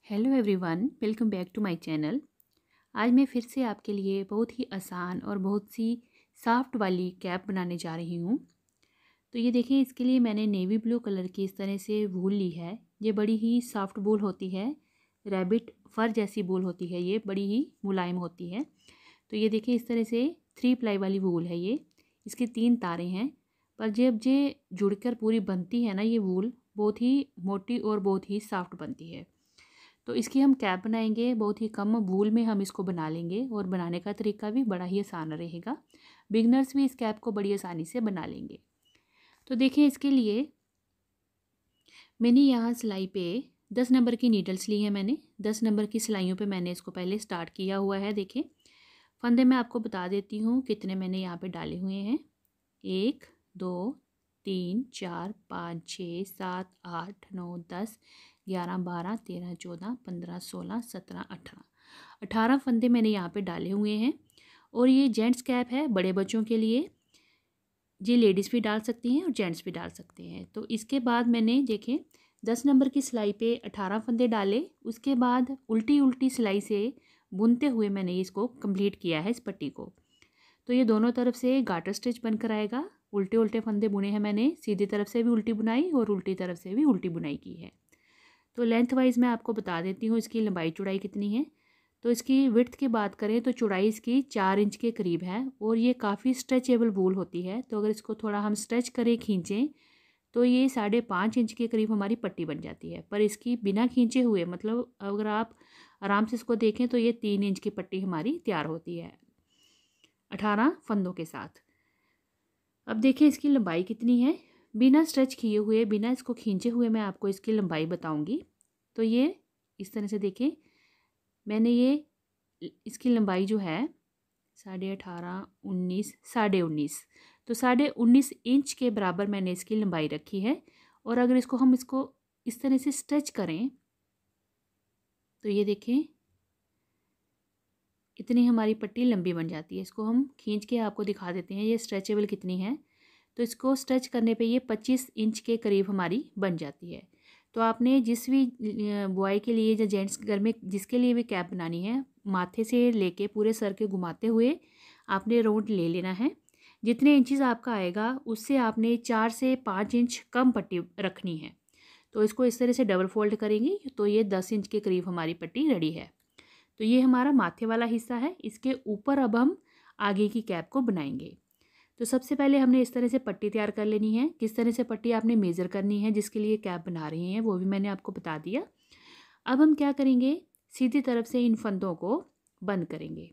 Hello everyone, welcome back to my channel. आज मैं फिर से आपके लिए बहुत ही आसान और बहुत सी सॉफ्ट वाली कैप बनाने जा रही हूँ। तो ये देखें, इसके लिए मैंने नेवी ब्लू कलर की इस तरह से वूल ली है। ये बड़ी ही सॉफ्ट वूल होती है, रैबिट फर जैसी वूल होती है, ये बड़ी ही मुलायम होती है। तो ये देखिए, इस तरह से 3 प्लाई वाली वूल है ये। इसकी 3 तारें हैं, पर जब ये जुड़कर पूरी बनती है ना, ये वूल बहुत ही मोटी और बहुत ही सॉफ्ट बनती है। तो इसकी हम कैप बनाएंगे, बहुत ही कम वूल में हम इसको बना लेंगे और बनाने का तरीका भी बड़ा ही आसान रहेगा। बिगनर्स भी इस कैप को बड़ी आसानी से बना लेंगे। तो देखिए, इसके लिए मैंने यहाँ सिलाई पे 10 नंबर की नीडल्स ली है। मैंने 10 नंबर की सिलाइयों पे मैंने इसको पहले स्टार्ट किया हुआ है। देखें, फंदे मैं आपको बता देती हूँ कितने मैंने यहाँ पे डाले हुए हैं। 1 2 3 4 5 6 7 8 9 10 11 12 13 14 15 16 17 18 फंदे मैंने यहाँ पे डाले हुए हैं। और ये जेंट्स कैप है बड़े बच्चों के लिए। ये लेडीज़ भी डाल सकती हैं और जेंट्स भी डाल सकते हैं। तो इसके बाद मैंने देखें 10 नंबर की सिलाई पे 18 फंदे डाले। उसके बाद उल्टी उल्टी सिलाई से बुनते हुए मैंने इसको कंप्लीट किया है, इस पट्टी को। तो ये दोनों तरफ से गाटर स्टिच बनकर आएगा। उल्टे उल्टे फंदे बुने हैं मैंने, सीधी तरफ से भी उल्टी बुनाई और उल्टी तरफ से भी उल्टी बुनाई की है। तो लेंथ वाइज मैं आपको बता देती हूँ इसकी लंबाई चौड़ाई कितनी है। तो इसकी विड्थ की बात करें तो चौड़ाई इसकी 4 इंच के करीब है और ये काफ़ी स्ट्रेचेबल वूल होती है। तो अगर इसको थोड़ा हम स्ट्रेच करें, खींचें, तो ये 5.5 इंच के करीब हमारी पट्टी बन जाती है। पर इसकी बिना खींचे हुए, मतलब अगर आप आराम से इसको देखें तो ये 3 इंच की पट्टी हमारी तैयार होती है 18 फंदों के साथ। अब देखिए इसकी लंबाई कितनी है। बिना स्ट्रेच किए हुए, बिना इसको खींचे हुए मैं आपको इसकी लंबाई बताऊंगी। तो ये इस तरह से देखें, मैंने ये इसकी लंबाई जो है 18.5 19 19.5, तो 19.5 इंच के बराबर मैंने इसकी लंबाई रखी है। और अगर हम इसको इस तरह से स्ट्रेच करें तो ये देखें, इतनी हमारी पट्टी लंबी बन जाती है। इसको हम खींच के आपको दिखा देते हैं ये स्ट्रेचेबल कितनी है। तो इसको स्ट्रेच करने पे ये 25 इंच के करीब हमारी बन जाती है। तो आपने जिस भी बॉय के लिए या जेंट्स घर में जिसके लिए भी कैप बनानी है, माथे से लेके पूरे सर के घुमाते हुए आपने राउंड ले लेना है। जितने इंचेस आपका आएगा उससे आपने 4 से 5 इंच कम पट्टी रखनी है। तो इसको इस तरह से डबल फोल्ड करेंगे तो ये 10 इंच के करीब हमारी पट्टी रेडी है। तो ये हमारा माथे वाला हिस्सा है। इसके ऊपर अब हम आगे की कैप को बनाएंगे। तो सबसे पहले हमने इस तरह से पट्टी तैयार कर लेनी है। किस तरह से पट्टी आपने मेज़र करनी है जिसके लिए कैप बना रही हैं, वो भी मैंने आपको बता दिया। अब हम क्या करेंगे, सीधी तरफ से इन फंदों को बंद करेंगे।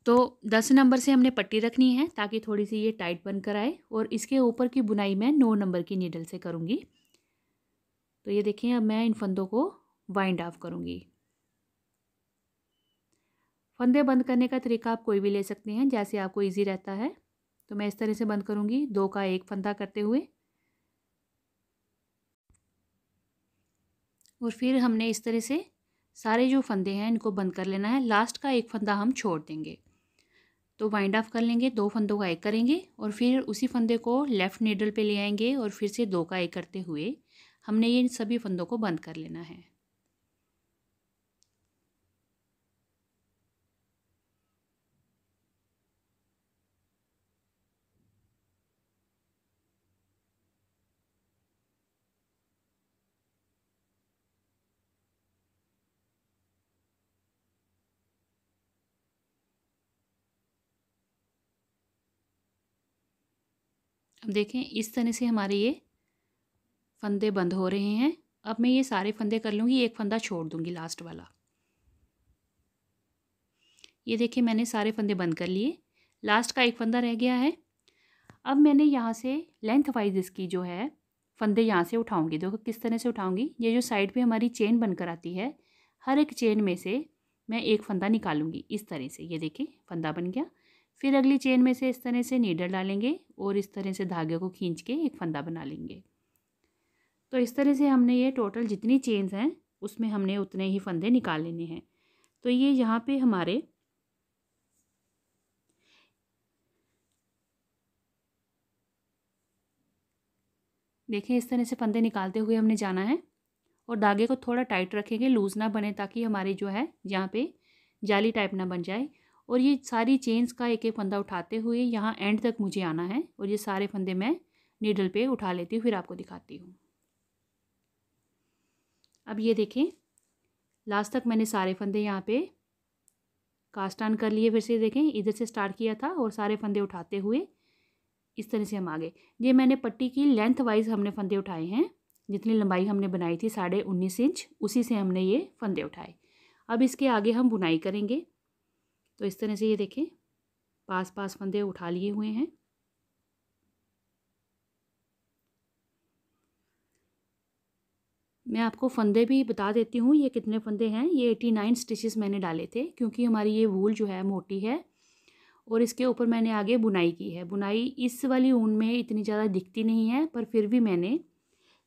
तो 10 नंबर से हमने पट्टी रखनी है ताकि थोड़ी सी ये टाइट बनकर आए। और इसके ऊपर की बुनाई मैं 9 नंबर की नीडल से करूँगी। तो ये देखिए, अब मैं इन फंदों को वाइंड ऑफ करूँगी। फंदे बंद करने का तरीका आप कोई भी ले सकते हैं, जैसे आपको इजी रहता है। तो मैं इस तरह से बंद करूँगी, 2 का 1 फंदा करते हुए। और फिर हमने इस तरह से सारे जो फंदे हैं इनको बंद कर लेना है। लास्ट का 1 फंदा हम छोड़ देंगे। तो वाइंड ऑफ कर लेंगे, 2 फंदों का 1 करेंगे और फिर उसी फंदे को लेफ़्ट नीडल पे ले आएंगे और फिर से 2 का 1 करते हुए हमने ये सभी फंदों को बंद कर लेना है। अब देखें, इस तरह से हमारे ये फंदे बंद हो रहे हैं। अब मैं ये सारे फंदे कर लूँगी, 1 फंदा छोड़ दूँगी लास्ट वाला। ये देखिए, मैंने सारे फंदे बंद कर लिए, लास्ट का 1 फंदा रह गया है। अब मैंने यहाँ से लेंथ वाइज इसकी जो है फंदे यहाँ से उठाऊंगी। देखो किस तरह से उठाऊंगी। ये जो साइड पे हमारी चेन बनकर आती है, हर एक चेन में से मैं 1 फंदा निकालूंगी इस तरह से। ये देखिए, फंदा बन गया। फिर अगली चेन में से इस तरह से नीडल डालेंगे और इस तरह से धागे को खींच के 1 फंदा बना लेंगे। तो इस तरह से हमने ये टोटल जितनी चेन्स हैं उसमें हमने उतने ही फंदे निकाल लेने हैं। तो ये यहाँ पे हमारे देखें, इस तरह से फंदे निकालते हुए हमने जाना है। और धागे को थोड़ा टाइट रखेंगे, लूज़ ना बने, ताकि हमारे जो है यहाँ पे जाली टाइप ना बन जाए। और ये सारी चेन्स का एक एक फंदा उठाते हुए यहाँ एंड तक मुझे आना है, और ये सारे फंदे मैं नीडल पे उठा लेती हूँ, फिर आपको दिखाती हूँ। अब ये देखें, लास्ट तक मैंने सारे फंदे यहाँ पे कास्ट ऑन कर लिए। फिर से देखें, इधर से स्टार्ट किया था और सारे फंदे उठाते हुए इस तरह से हम आगे। ये मैंने पट्टी की लेंथ वाइज हमने फंदे उठाए हैं, जितनी लंबाई हमने बनाई थी 19.5 इंच, उसी से हमने ये फंदे उठाए। अब इसके आगे हम बुनाई करेंगे। तो इस तरह से ये देखें, पास पास फंदे उठा लिए हुए हैं। मैं आपको फंदे भी बता देती हूँ ये कितने फंदे हैं। ये 89 स्टिचेस मैंने डाले थे, क्योंकि हमारी ये वूल जो है मोटी है और इसके ऊपर मैंने आगे बुनाई की है। बुनाई इस वाली ऊन में इतनी ज़्यादा दिखती नहीं है, पर फिर भी मैंने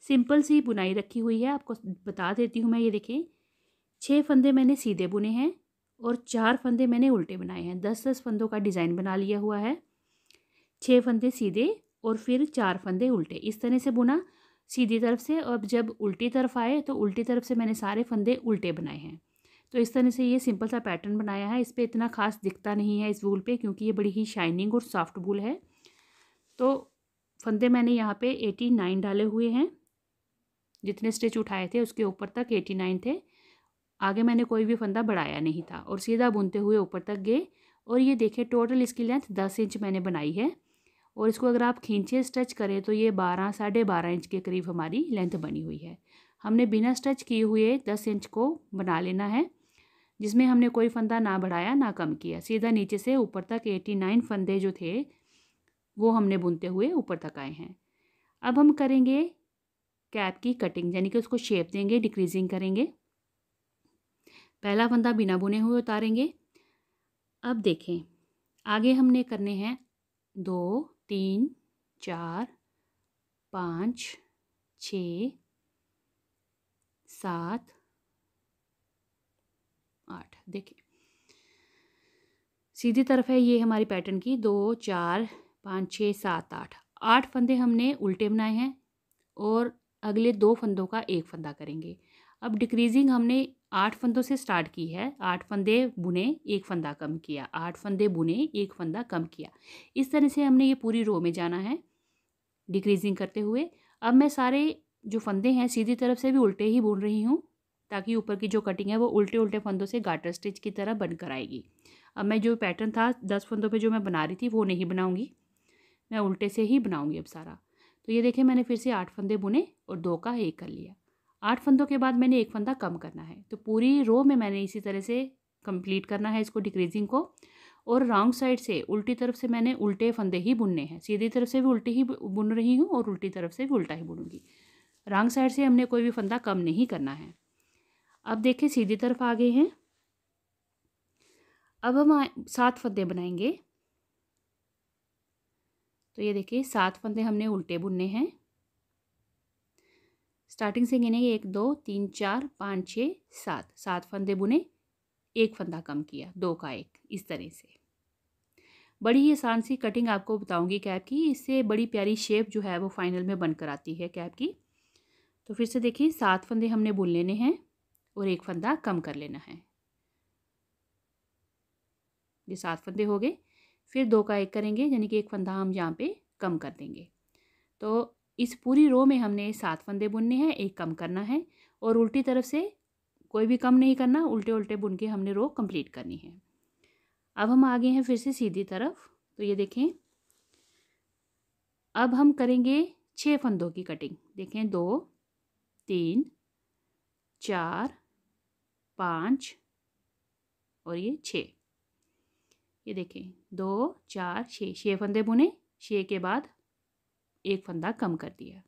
सिंपल सी बुनाई रखी हुई है, आपको बता देती हूँ मैं। ये देखें, 6 फंदे मैंने सीधे बुने हैं और 4 फंदे मैंने उल्टे बनाए हैं। 10-10 फंदों का डिज़ाइन बना लिया हुआ है। 6 फंदे सीधे और फिर 4 फंदे उल्टे, इस तरह से बुना सीधी तरफ से। अब जब उल्टी तरफ आए तो उल्टी तरफ से मैंने सारे फंदे उल्टे बनाए हैं। तो इस तरह से ये सिंपल सा पैटर्न बनाया है। इस पर इतना खास दिखता नहीं है इस वूल पे, क्योंकि ये बड़ी ही शाइनिंग और सॉफ्ट वूल है। तो फंदे मैंने यहाँ पे 89 डाले हुए हैं, जितने स्टिच उठाए थे उसके ऊपर तक 89 थे। आगे मैंने कोई भी फंदा बढ़ाया नहीं था और सीधा बुनते हुए ऊपर तक गए। और ये देखिए, टोटल इसकी लेंथ 10 इंच मैंने बनाई है, और इसको अगर आप खींचे स्टिच करें तो ये 12-12.5 इंच के करीब हमारी लेंथ बनी हुई है। हमने बिना स्टिच किए हुए 10 इंच को बना लेना है, जिसमें हमने कोई फंदा ना बढ़ाया ना कम किया। सीधा नीचे से ऊपर तक 89 फंदे जो थे वो हमने बुनते हुए ऊपर तक आए हैं। अब हम करेंगे कैप की कटिंग, यानी कि उसको शेप देंगे, डिक्रीजिंग करेंगे। पहला फंदा बिना बुने हुए उतारेंगे। अब देखें, आगे हमने करने हैं 2, 3, 4, 5, 6, 7, 8। देखें, सीधी तरफ है ये हमारी पैटर्न की। 2, 4, 5, 6, 7, 8। 8 फंदे हमने उल्टे बनाए हैं और अगले 2 फंदों का एक फंदा करेंगे। अब डिक्रीजिंग हमने 8 फंदों से स्टार्ट की है। 8 फंदे बुने, एक फंदा कम किया, 8 फंदे बुने, एक फंदा कम किया। इस तरह से हमने ये पूरी रो में जाना है डिक्रीजिंग करते हुए। अब मैं सारे जो फंदे हैं सीधी तरफ से भी उल्टे ही बुन रही हूँ, ताकि ऊपर की जो कटिंग है वो उल्टे उल्टे फंदों से गाटर स्टिच की तरह बनकर आएगी। अब मैं जो पैटर्न था 10 फंदों पे जो मैं बना रही थी वो नहीं बनाऊँगी, मैं उल्टे से ही बनाऊँगी अब सारा। तो ये देखें, मैंने फिर से 8 फंदे बुने और 2 का 1 कर लिया। 8 फंदों के बाद मैंने एक फंदा कम करना है। तो पूरी रो में मैंने इसी तरह से कंप्लीट करना है इसको, डिक्रीजिंग को। और रॉन्ग साइड से उल्टी तरफ से मैंने उल्टे फंदे ही बुनने हैं। सीधी तरफ से भी उल्टी ही बुन रही हूँ और उल्टी तरफ से भी उल्टा ही बुनूंगी। रॉन्ग साइड से हमने कोई भी फंदा कम नहीं करना है। अब देखें, सीधी तरफ आ गए हैं। अब हम 7 फंदे बनाएंगे। तो ये देखिए, 7 फंदे हमने उल्टे बुनने हैं। स्टार्टिंग से गिनेंगे 1, 2, 3, 4, 5, 6, 7। 7 फंदे बुने, एक फंदा कम किया, 2 का 1, इस तरह से। बड़ी ही आसान सी कटिंग आपको बताऊंगी कैप की, इससे बड़ी प्यारी शेप जो है वो फाइनल में बनकर आती है कैप की। तो फिर से देखिए, 7 फंदे हमने बुन लेने हैं और एक फंदा कम कर लेना है। ये 7 फंदे हो गए। फिर 2 का 1 करेंगे, यानी कि एक फंदा हम यहाँ पे कम कर देंगे। तो इस पूरी रो में हमने 7 फंदे बुनने हैं, एक कम करना है, और उल्टी तरफ से कोई भी कम नहीं करना, उल्टे उल्टे बुन के हमने रो कंप्लीट करनी है। अब हम आगे हैं फिर से सीधी तरफ। तो ये देखें, अब हम करेंगे 6 फंदों की कटिंग। देखें, 2, 3, 4, 5 और ये 6। ये देखें, 2, 4, 6, 6 फंदे बुने, 6 के बाद एक फंदा कम कर दिया।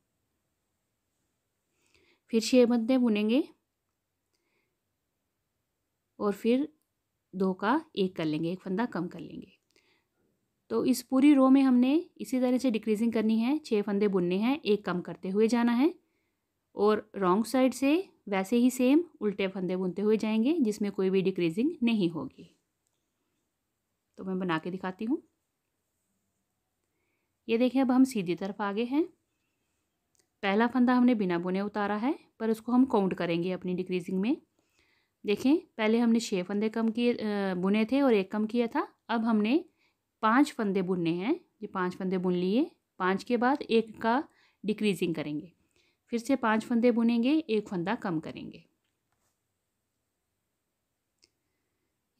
फिर 6 फंदे बुनेंगे और फिर 2 का 1 कर लेंगे, एक फंदा कम कर लेंगे। तो इस पूरी रो में हमने इसी तरह से डिक्रीजिंग करनी है। 6 फंदे बुनने हैं, एक कम करते हुए जाना है, और रॉन्ग साइड से वैसे ही सेम उल्टे फंदे बुनते हुए जाएंगे, जिसमें कोई भी डिक्रीजिंग नहीं होगी। तो मैं बना के दिखाती हूँ। ये देखिए, अब हम सीधी तरफ आगे हैं। पहला फंदा हमने बिना बुने उतारा है, पर उसको हम काउंट करेंगे अपनी डिक्रीजिंग में। देखें, पहले हमने 6 फंदे कम किए बुने थे और 1 कम किया था। अब हमने 5 फंदे बुनने हैं। ये 5 फंदे बुन लिए, 5 के बाद 1 का डिक्रीजिंग करेंगे, फिर से 5 फंदे बुनेंगे, 1 फंदा कम करेंगे।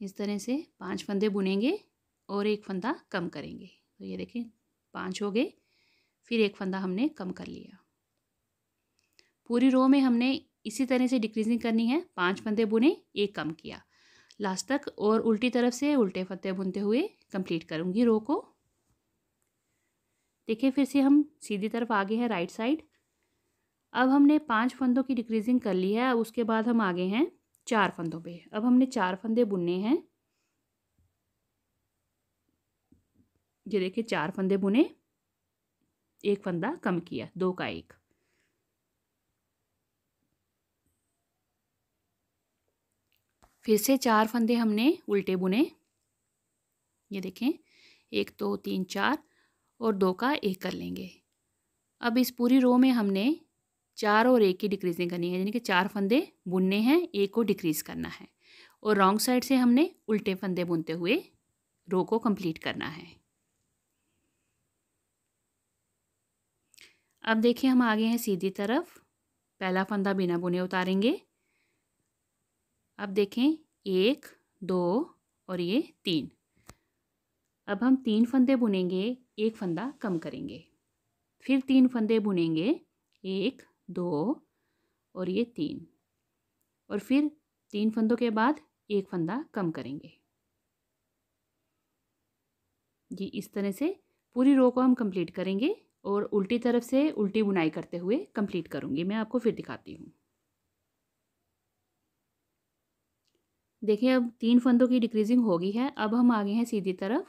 इस तरह से 5 फंदे बुनेंगे और 1 फंदा कम करेंगे। तो ये देखें 5 हो गए, फिर 1 फंदा हमने कम कर लिया। पूरी रो में हमने इसी तरह से डिक्रीजिंग करनी है। 5 फंदे बुने, 1 कम किया लास्ट तक, और उल्टी तरफ से उल्टे फंदे बुनते हुए कंप्लीट करूँगी रो को। देखिए फिर से हम सीधी तरफ आगे हैं राइट साइड। अब हमने 5 फंदों की डिक्रीजिंग कर ली है। उसके बाद हम आगे हैं 4 फंदों पे। अब हमने 4 फंदे बुनने हैं। ये देखिए 4 फंदे बुने, 1 फंदा कम किया, 2 का 1। फिर से 4 फंदे हमने उल्टे बुने। ये देखें 1 2 3 4 और 2 का 1 कर लेंगे। अब इस पूरी रो में हमने 4 और 1 की डिक्रीजिंग करनी है, यानी कि 4 फंदे बुनने हैं, 1 को डिक्रीज करना है, और रॉन्ग साइड से हमने उल्टे फंदे बुनते हुए रो को कंप्लीट करना है। अब देखिए हम आगे हैं सीधी तरफ। पहला फंदा बिना बुने उतारेंगे। अब देखें 1 2 और ये 3। अब हम 3 फंदे बुनेंगे, 1 फंदा कम करेंगे, फिर 3 फंदे बुनेंगे, 1 2 और ये 3, और फिर 3 फंदों के बाद 1 फंदा कम करेंगे। जी इस तरह से पूरी रो को हम कंप्लीट करेंगे, और उल्टी तरफ से उल्टी बुनाई करते हुए कंप्लीट करूँगी। मैं आपको फिर दिखाती हूँ। देखिए अब 3 फंदों की डिक्रीजिंग हो गई है। अब हम आगे हैं सीधी तरफ।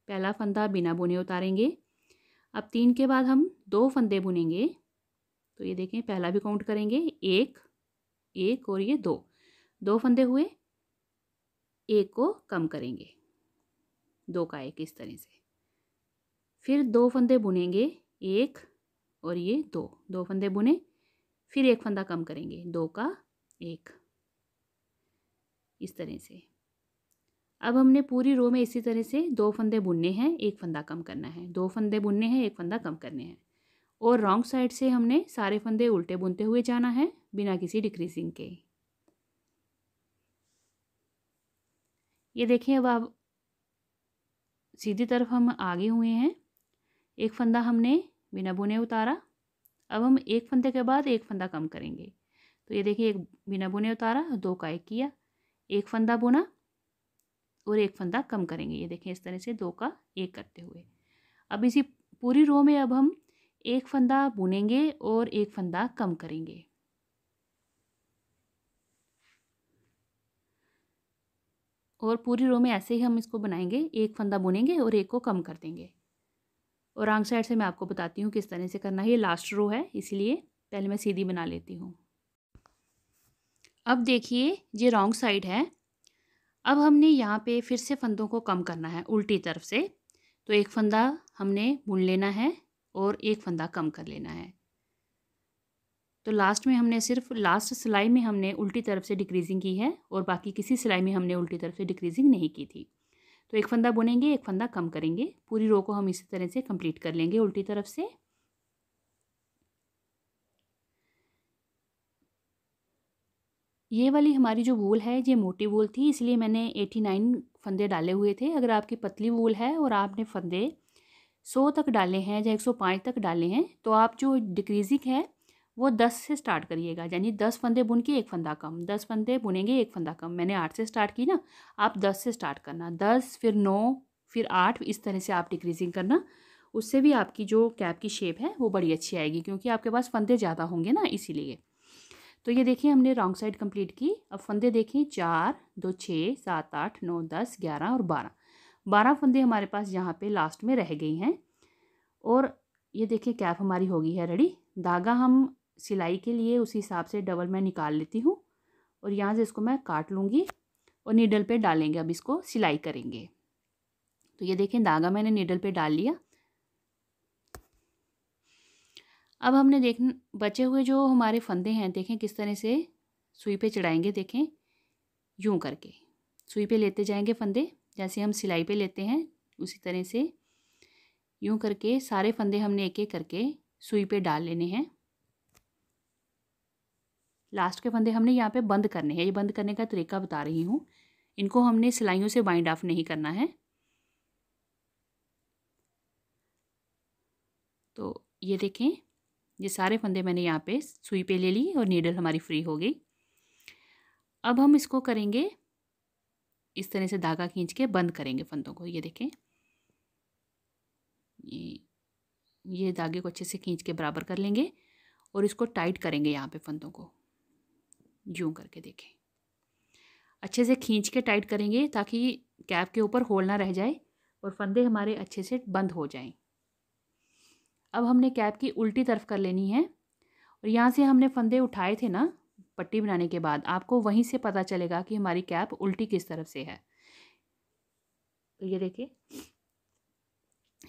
पहला फंदा बिना बुने उतारेंगे। अब 3 के बाद हम 2 फंदे बुनेंगे। तो ये देखें पहला भी काउंट करेंगे, 1 1 और ये 2, 2 फंदे हुए, 1 को कम करेंगे, 2 का 1 इस तरह से। फिर 2 फंदे बुनेंगे, 1 और ये 2, 2 फंदे बुने, फिर 1 फंदा कम करेंगे, 2 का 1 इस तरह से। अब हमने पूरी रो में इसी तरह से 2 फंदे बुनने हैं, 1 फंदा कम करना है, 2 फंदे बुनने हैं, 1 फंदा कम करने हैं, और रॉन्ग साइड से हमने सारे फंदे उल्टे बुनते हुए जाना है बिना किसी डिक्रीजिंग के। ये देखिए अब आप सीधी तरफ हम आगे हुए हैं। 1 फंदा हमने बिना बुने उतारा। अब हम 1 फंदे के बाद 1 फंदा कम करेंगे। तो ये देखिए 1 बिना बुने उतारा, 2 का 1 किया, 1 फंदा बुना और 1 फंदा कम करेंगे। ये देखें इस तरह से 2 का 1 करते हुए। अब इसी पूरी रो में अब हम 1 फंदा बुनेंगे और 1 फंदा कम करेंगे। और पूरी रो में ऐसे ही हम इसको बनाएंगे, 1 फंदा बुनेंगे और 1 को कम कर देंगे। और रॉन्ग साइड से मैं आपको बताती हूँ किस तरह से करना है। ये लास्ट रो है, इसलिए पहले मैं सीधी बना लेती हूँ। अब देखिए ये रॉन्ग साइड है। अब हमने यहाँ पे फिर से फंदों को कम करना है उल्टी तरफ से। तो 1 फंदा हमने बुन लेना है और 1 फंदा कम कर लेना है। तो लास्ट में हमने सिर्फ लास्ट सिलाई में हमने उल्टी तरफ से डिक्रीजिंग की है, और बाकी किसी सिलाई में हमने उल्टी तरफ से डिक्रीजिंग नहीं की थी। तो 1 फंदा बुनेंगे, 1 फंदा कम करेंगे। पूरी रो को हम इसी तरह से कंप्लीट कर लेंगे उल्टी तरफ से। ये वाली हमारी जो वूल है ये मोटी वूल थी, इसलिए मैंने 89 फंदे डाले हुए थे। अगर आपकी पतली वूल है और आपने फंदे 100 तक डाले हैं या 105 तक डाले हैं, तो आप जो डिक्रीजिंग है वो 10 से स्टार्ट करिएगा, यानी 10 फंदे बुन के 1 फंदा कम, 10 फंदे बुनेंगे 1 फंदा कम। मैंने 8 से स्टार्ट की ना, आप 10 से स्टार्ट करना, 10 फिर 9 फिर 8, इस तरह से आप डिक्रीजिंग करना। उससे भी आपकी जो कैप की शेप है वो बड़ी अच्छी आएगी, क्योंकि आपके पास फंदे ज़्यादा होंगे ना, इसीलिए। तो ये देखिए हमने रॉन्ग साइड कंप्लीट की। अब फंदे देखें, 4 2 6 7 8 9 10 11 और 12 फंदे हमारे पास यहाँ पे लास्ट में रह गई हैं। और ये देखिए कैप हमारी हो गई है रेडी। धागा हम सिलाई के लिए उसी हिसाब से डबल मैं निकाल लेती हूँ, और यहाँ से इसको मैं काट लूँगी और नीडल पे डालेंगे। अब इसको सिलाई करेंगे। तो ये देखें धागा मैंने नीडल पे डाल लिया। अब हमने बचे हुए जो हमारे फंदे हैं, देखें किस तरह से सुई पे चढ़ाएंगे। देखें यूं करके सुई पे लेते जाएंगे फंदे, जैसे हम सिलाई पे लेते हैं उसी तरह से यूं करके सारे फंदे हमने एक एक करके सुई पे डाल लेने हैं। लास्ट के फंदे हमने यहाँ पे बंद करने हैं। ये बंद करने का तरीका बता रही हूँ। इनको हमने सिलाइयों से बाइंड ऑफ नहीं करना है। तो ये देखें, ये सारे फंदे मैंने यहाँ पे सुई पे ले ली और नीडल हमारी फ्री हो गई। अब हम इसको करेंगे इस तरह से, धागा खींच के बंद करेंगे फंदों को। ये देखें, ये धागे को अच्छे से खींच के बराबर कर लेंगे और इसको टाइट करेंगे यहाँ पे फंदों को यूं करके। देखें अच्छे से खींच के टाइट करेंगे ताकि कैप के ऊपर होल ना रह जाए और फंदे हमारे अच्छे से बंद हो जाएं। अब हमने कैप की उल्टी तरफ कर लेनी है और यहाँ से हमने फंदे उठाए थे ना पट्टी बनाने के बाद, आपको वहीं से पता चलेगा कि हमारी कैप उल्टी किस तरफ से है। तो ये देखिए,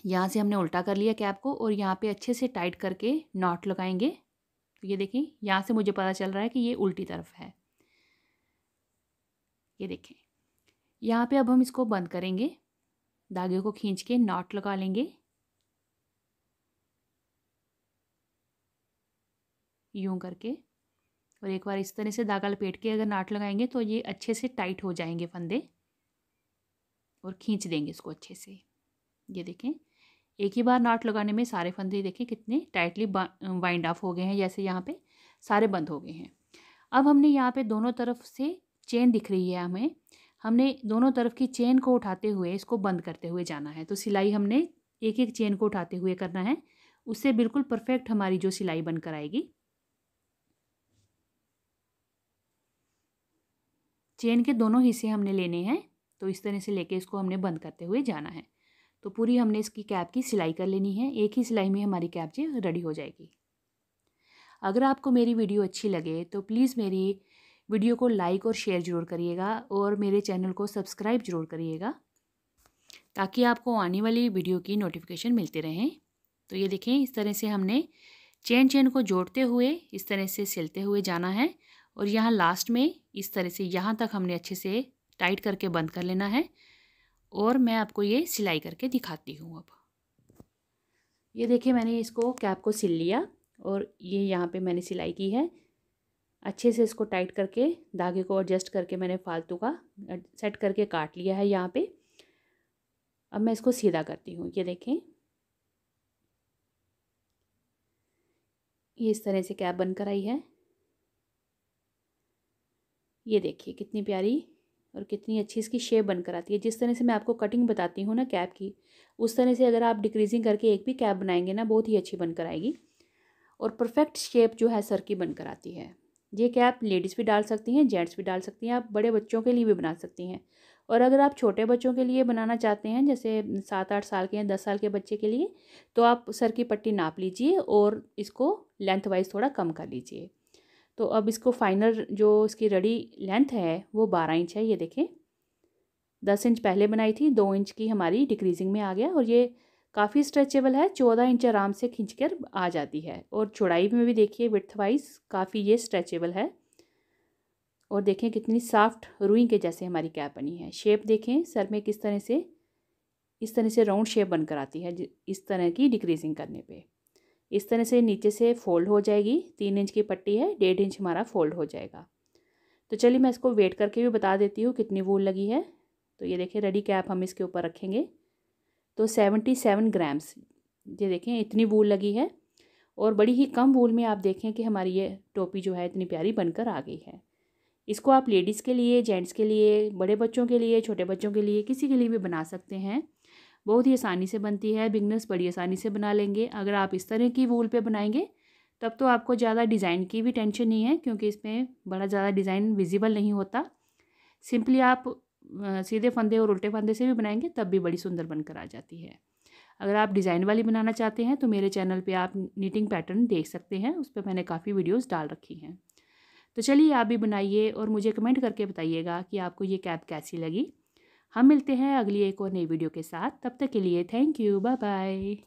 यहाँ से हमने उल्टा कर लिया कैप को और यहाँ पे अच्छे से टाइट करके नॉट लगाएंगे। तो ये देखिए, यहाँ से मुझे पता चल रहा है कि ये उल्टी तरफ है। ये देखें, यहाँ पे अब हम इसको बंद करेंगे, धागे को खींच के नॉट लगा लेंगे यूं करके। और एक बार इस तरह से धागा लपेट के अगर नॉट लगाएंगे तो ये अच्छे से टाइट हो जाएंगे फंदे और खींच देंगे इसको अच्छे से। ये देखें, एक ही बार नॉट लगाने में सारे फंदे देखें कितने टाइटली वाइंड ऑफ हो गए हैं, जैसे यहाँ पे सारे बंद हो गए हैं। अब हमने यहाँ पे दोनों तरफ से चेन दिख रही है हमें, हमने दोनों तरफ की चेन को उठाते हुए इसको बंद करते हुए जाना है। तो सिलाई हमने एक एक चेन को उठाते हुए करना है, उससे बिल्कुल परफेक्ट हमारी जो सिलाई बनकर आएगी। चेन के दोनों हिस्से हमने लेने हैं, तो इस तरह से लेके इसको हमने बंद करते हुए जाना है। तो पूरी हमने इसकी कैप की सिलाई कर लेनी है। एक ही सिलाई में हमारी कैप जी रेडी हो जाएगी। अगर आपको मेरी वीडियो अच्छी लगे तो प्लीज़ मेरी वीडियो को लाइक और शेयर ज़रूर करिएगा और मेरे चैनल को सब्सक्राइब ज़रूर करिएगा ताकि आपको आने वाली वीडियो की नोटिफिकेशन मिलते रहें। तो ये देखें, इस तरह से हमने चेन को जोड़ते हुए इस तरह से सिलते हुए जाना है और यहाँ लास्ट में इस तरह से यहाँ तक हमने अच्छे से टाइट करके बंद कर लेना है। और मैं आपको ये सिलाई करके दिखाती हूँ। अब ये देखिए, मैंने इसको कैप को सिल लिया और ये यहाँ पे मैंने सिलाई की है। अच्छे से इसको टाइट करके धागे को एडजस्ट करके मैंने फालतू का सेट करके काट लिया है यहाँ पे। अब मैं इसको सीधा करती हूँ। ये देखें, ये इस तरह से कैप बनकर आई है। ये देखिए कितनी प्यारी और कितनी अच्छी इसकी शेप बनकर आती है। जिस तरह से मैं आपको कटिंग बताती हूँ ना कैप की, उस तरह से अगर आप डिक्रीजिंग करके एक भी कैप बनाएंगे ना, बहुत ही अच्छी बनकर आएगी और परफेक्ट शेप जो है सर की बनकर आती है। ये कैप लेडीज़ भी डाल सकती हैं, जेंट्स भी डाल सकती हैं, आप बड़े बच्चों के लिए भी बना सकती हैं। और अगर आप छोटे बच्चों के लिए बनाना चाहते हैं, जैसे 7-8 साल के या 10 साल के बच्चे के लिए, तो आप सर की पट्टी नाप लीजिए और इसको लेंथ वाइज थोड़ा कम कर लीजिए। तो अब इसको फाइनल जो इसकी रेडी लेंथ है वो 12 इंच है। ये देखें, 10 इंच पहले बनाई थी, 2 इंच की हमारी डिक्रीजिंग में आ गया और ये काफ़ी स्ट्रेचेबल है। 14 इंच आराम से खींचकर आ जाती है और चौड़ाई में भी देखिए विड्थ वाइज काफ़ी ये स्ट्रेचेबल है। और देखें कितनी सॉफ्ट रुई के जैसे हमारी कैप बनी है। शेप देखें सर में किस तरह से, इस तरह से राउंड शेप बनकर आती है इस तरह की डिक्रीजिंग करने पे। इस तरह से नीचे से फोल्ड हो जाएगी। 3 इंच की पट्टी है, 1.5 इंच हमारा फोल्ड हो जाएगा। तो चलिए मैं इसको वेट करके भी बता देती हूँ कितनी वूल लगी है। तो ये देखें, रेडी कैप हम इसके ऊपर रखेंगे तो 77 ग्राम्स, ये देखें इतनी वूल लगी है। और बड़ी ही कम वूल में आप देखें कि हमारी ये टोपी जो है इतनी प्यारी बनकर आ गई है। इसको आप लेडीज़ के लिए, जेंट्स के लिए, बड़े बच्चों के लिए, छोटे बच्चों के लिए, किसी के लिए भी बना सकते हैं। बहुत ही आसानी से बनती है, बिगनर्स बड़ी आसानी से बना लेंगे। अगर आप इस तरह की वूल पे बनाएंगे तब तो आपको ज़्यादा डिज़ाइन की भी टेंशन नहीं है, क्योंकि इसमें बड़ा ज़्यादा डिज़ाइन विजिबल नहीं होता। सिंपली आप सीधे फंदे और उल्टे फंदे से भी बनाएंगे तब भी बड़ी सुंदर बनकर आ जाती है। अगर आप डिज़ाइन वाली बनाना चाहते हैं तो मेरे चैनल पे आप नीटिंग पैटर्न देख सकते हैं, उस पर मैंने काफ़ी वीडियोस डाल रखी हैं। तो चलिए आप भी बनाइए और मुझे कमेंट करके बताइएगा कि आपको ये कैप कैसी लगी। हम मिलते हैं अगली एक और नई वीडियो के साथ। तब तक के लिए थैंक यू, बाय बाय।